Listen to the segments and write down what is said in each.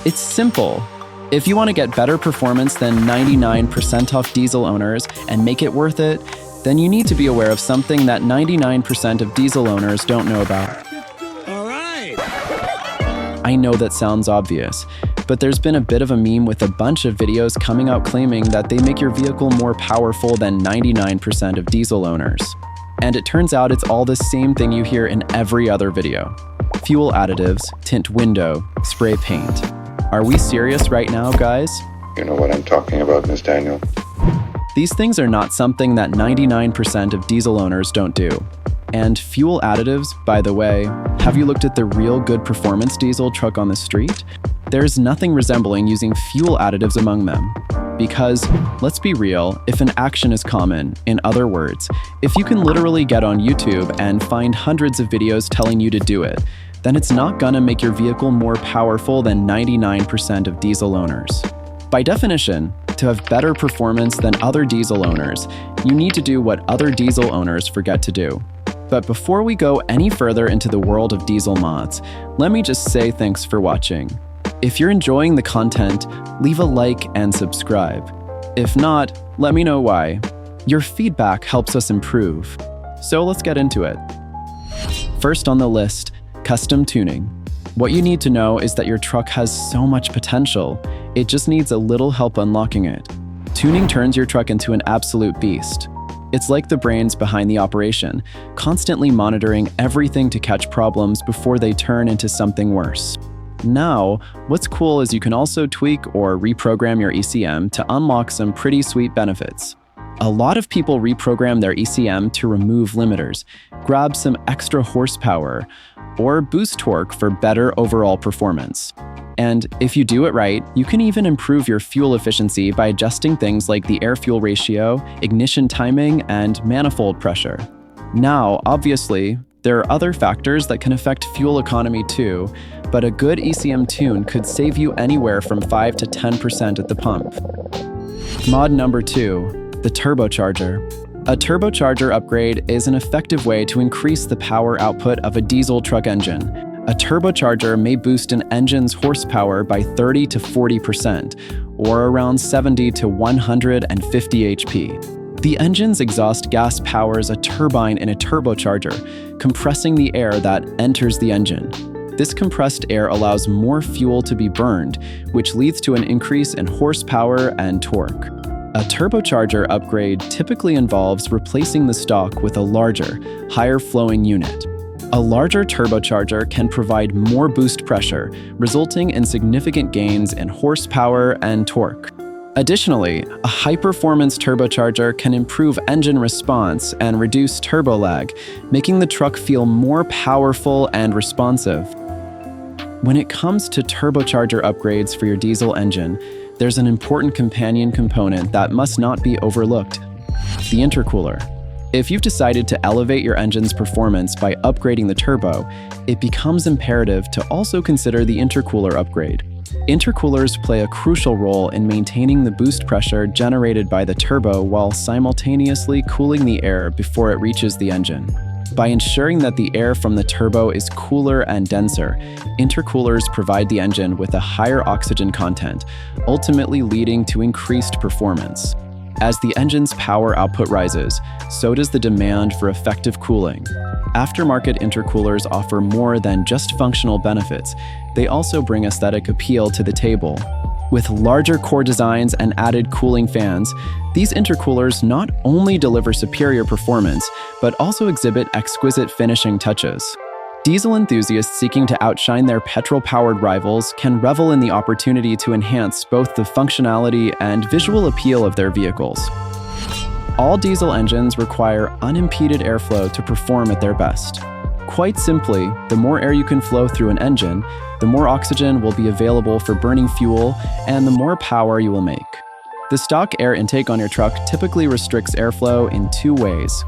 It's simple. If you want to get better performance than 99% off diesel owners and make it worth it, then you need to be aware of something that 99% of diesel owners don't know about. All right. I know that sounds obvious, but there's been a bit of a meme with a bunch of videos coming out claiming that they make your vehicle more powerful than 99% of diesel owners. And it turns out it's all the same thing you hear in every other video. Fuel additives, tint window, spray paint. Are we serious right now, guys? You know what I'm talking about, Miss Daniel. These things are not something that 99% of diesel owners don't do. And fuel additives, by the way, have you looked at the real good performance diesel truck on the street? There's nothing resembling using fuel additives among them. Because, let's be real, if an action is common, in other words, if you can literally get on YouTube and find hundreds of videos telling you to do it, then it's not gonna make your vehicle more powerful than 99% of diesel owners. By definition, to have better performance than other diesel owners, you need to do what other diesel owners forget to do. But before we go any further into the world of diesel mods, let me just say thanks for watching. If you're enjoying the content, leave a like and subscribe. If not, let me know why. Your feedback helps us improve. So let's get into it. First on the list, custom tuning. What you need to know is that your truck has so much potential. It just needs a little help unlocking it. Tuning turns your truck into an absolute beast. It's like the brains behind the operation, constantly monitoring everything to catch problems before they turn into something worse. Now, what's cool is you can also tweak or reprogram your ECM to unlock some pretty sweet benefits. A lot of people reprogram their ECM to remove limiters, grab some extra horsepower, or boost torque for better overall performance. And if you do it right, you can even improve your fuel efficiency by adjusting things like the air-fuel ratio, ignition timing, and manifold pressure. Now, obviously, there are other factors that can affect fuel economy too, but a good ECM tune could save you anywhere from 5 to 10% at the pump. Mod number 2, the turbocharger. A turbocharger upgrade is an effective way to increase the power output of a diesel truck engine. A turbocharger may boost an engine's horsepower by 30 to 40%, or around 70 to 150 HP. The engine's exhaust gas powers a turbine in a turbocharger, compressing the air that enters the engine. This compressed air allows more fuel to be burned, which leads to an increase in horsepower and torque. A turbocharger upgrade typically involves replacing the stock with a larger, higher-flowing unit. A larger turbocharger can provide more boost pressure, resulting in significant gains in horsepower and torque. Additionally, a high-performance turbocharger can improve engine response and reduce turbo lag, making the truck feel more powerful and responsive. When it comes to turbocharger upgrades for your diesel engine, there's an important companion component that must not be overlooked: the intercooler. If you've decided to elevate your engine's performance by upgrading the turbo, it becomes imperative to also consider the intercooler upgrade. Intercoolers play a crucial role in maintaining the boost pressure generated by the turbo while simultaneously cooling the air before it reaches the engine. By ensuring that the air from the turbo is cooler and denser, intercoolers provide the engine with a higher oxygen content, ultimately leading to increased performance. As the engine's power output rises, so does the demand for effective cooling. Aftermarket intercoolers offer more than just functional benefits. They also bring aesthetic appeal to the table. With larger core designs and added cooling fans, these intercoolers not only deliver superior performance, but also exhibit exquisite finishing touches. Diesel enthusiasts seeking to outshine their petrol-powered rivals can revel in the opportunity to enhance both the functionality and visual appeal of their vehicles. All diesel engines require unimpeded airflow to perform at their best. Quite simply, the more air you can flow through an engine, the more oxygen will be available for burning fuel, and the more power you will make. The stock air intake on your truck typically restricts airflow in two ways.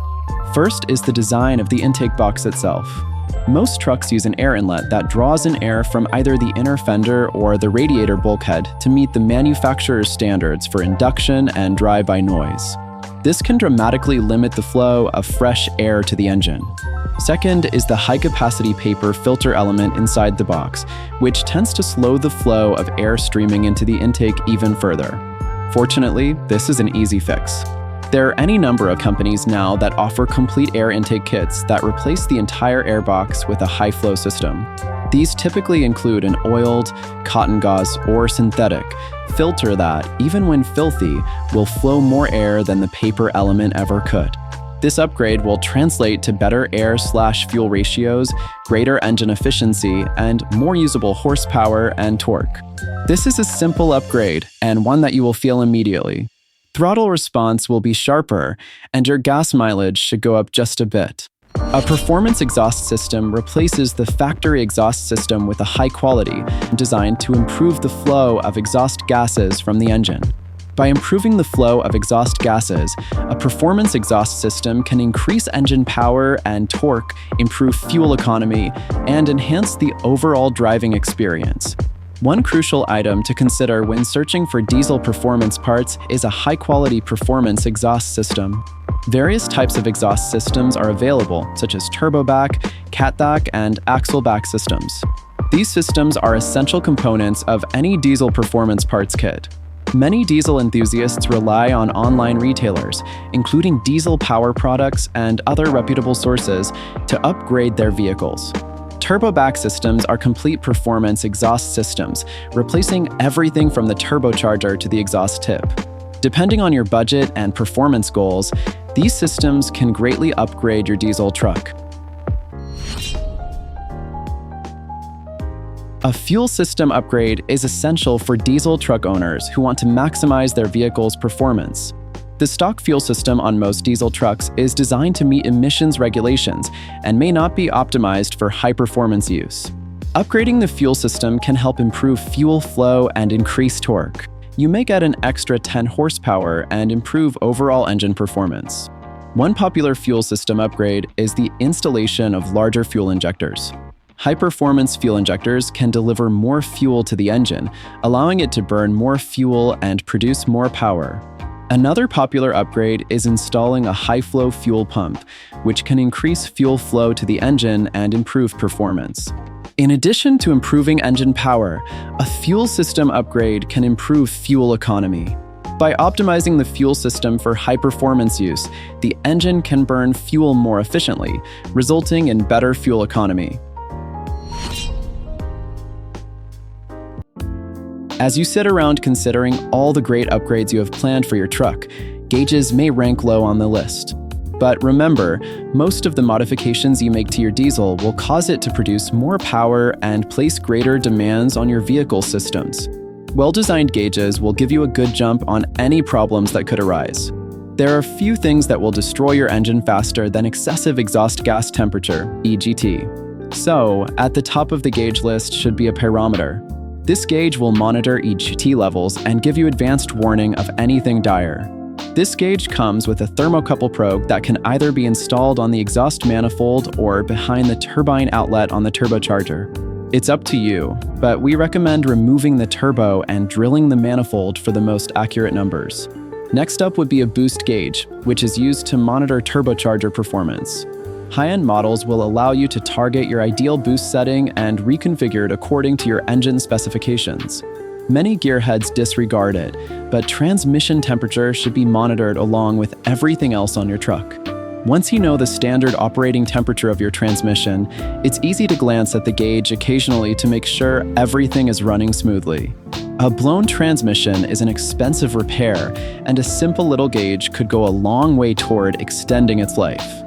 First is the design of the intake box itself. Most trucks use an air inlet that draws in air from either the inner fender or the radiator bulkhead to meet the manufacturer's standards for induction and drive-by noise. This can dramatically limit the flow of fresh air to the engine. Second is the high-capacity paper filter element inside the box, which tends to slow the flow of air streaming into the intake even further. Fortunately, this is an easy fix. There are any number of companies now that offer complete air intake kits that replace the entire air box with a high-flow system. These typically include an oiled, cotton gauze, or synthetic filter that, even when filthy, will flow more air than the paper element ever could. This upgrade will translate to better air/fuel ratios, greater engine efficiency, and more usable horsepower and torque. This is a simple upgrade, and one that you will feel immediately. Throttle response will be sharper, and your gas mileage should go up just a bit. A performance exhaust system replaces the factory exhaust system with a high quality, designed to improve the flow of exhaust gases from the engine. By improving the flow of exhaust gases, a performance exhaust system can increase engine power and torque, improve fuel economy, and enhance the overall driving experience. One crucial item to consider when searching for diesel performance parts is a high-quality performance exhaust system. Various types of exhaust systems are available, such as turboback, catback, and axleback systems. These systems are essential components of any diesel performance parts kit. Many diesel enthusiasts rely on online retailers, including diesel power products and other reputable sources, to upgrade their vehicles. Turboback systems are complete performance exhaust systems, replacing everything from the turbocharger to the exhaust tip. Depending on your budget and performance goals, these systems can greatly upgrade your diesel truck. A fuel system upgrade is essential for diesel truck owners who want to maximize their vehicle's performance. The stock fuel system on most diesel trucks is designed to meet emissions regulations and may not be optimized for high-performance use. Upgrading the fuel system can help improve fuel flow and increase torque. You may get an extra 10 horsepower and improve overall engine performance. One popular fuel system upgrade is the installation of larger fuel injectors. High-performance fuel injectors can deliver more fuel to the engine, allowing it to burn more fuel and produce more power. Another popular upgrade is installing a high-flow fuel pump, which can increase fuel flow to the engine and improve performance. In addition to improving engine power, a fuel system upgrade can improve fuel economy. By optimizing the fuel system for high-performance use, the engine can burn fuel more efficiently, resulting in better fuel economy. As you sit around considering all the great upgrades you have planned for your truck, gauges may rank low on the list. But remember, most of the modifications you make to your diesel will cause it to produce more power and place greater demands on your vehicle systems. Well-designed gauges will give you a good jump on any problems that could arise. There are few things that will destroy your engine faster than excessive exhaust gas temperature, EGT. So, at the top of the gauge list should be a pyrometer. This gauge will monitor EGT levels and give you advanced warning of anything dire. This gauge comes with a thermocouple probe that can either be installed on the exhaust manifold or behind the turbine outlet on the turbocharger. It's up to you, but we recommend removing the turbo and drilling the manifold for the most accurate numbers. Next up would be a boost gauge, which is used to monitor turbocharger performance. High-end models will allow you to target your ideal boost setting and reconfigure it according to your engine specifications. Many gearheads disregard it, but transmission temperature should be monitored along with everything else on your truck. Once you know the standard operating temperature of your transmission, it's easy to glance at the gauge occasionally to make sure everything is running smoothly. A blown transmission is an expensive repair, and a simple little gauge could go a long way toward extending its life.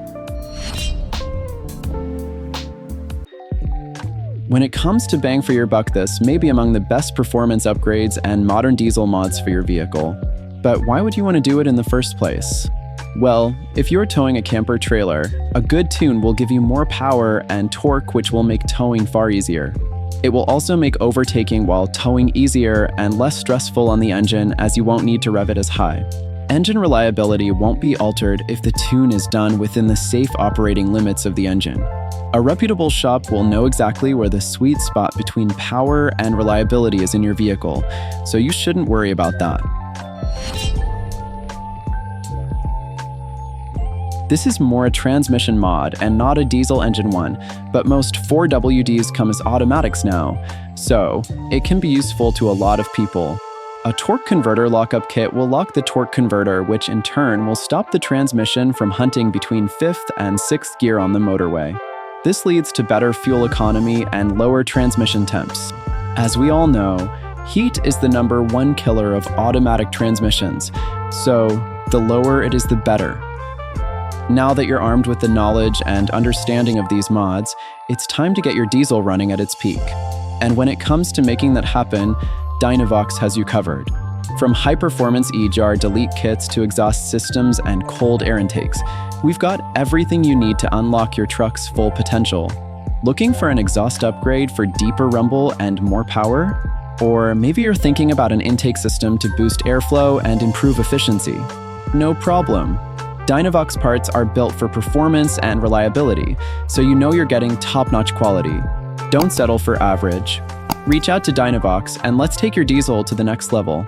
When it comes to bang for your buck, this may be among the best performance upgrades and modern diesel mods for your vehicle. But why would you want to do it in the first place? Well, if you're towing a camper trailer, a good tune will give you more power and torque, which will make towing far easier. It will also make overtaking while towing easier and less stressful on the engine, as you won't need to rev it as high. Engine reliability won't be altered if the tune is done within the safe operating limits of the engine. A reputable shop will know exactly where the sweet spot between power and reliability is in your vehicle, so you shouldn't worry about that. This is more a transmission mod and not a diesel engine one, but most 4WDs come as automatics now, so it can be useful to a lot of people. A torque converter lockup kit will lock the torque converter, which in turn will stop the transmission from hunting between 5th and 6th gear on the motorway. This leads to better fuel economy and lower transmission temps. As we all know, heat is the #1 killer of automatic transmissions, so the lower it is, the better. Now that you're armed with the knowledge and understanding of these mods, it's time to get your diesel running at its peak. And when it comes to making that happen, Dynovox has you covered. From high-performance E-jar delete kits to exhaust systems and cold air intakes, we've got everything you need to unlock your truck's full potential. Looking for an exhaust upgrade for deeper rumble and more power? Or maybe you're thinking about an intake system to boost airflow and improve efficiency? No problem. Dynovox parts are built for performance and reliability, so you know you're getting top-notch quality. Don't settle for average. Reach out to Dynovox and let's take your diesel to the next level.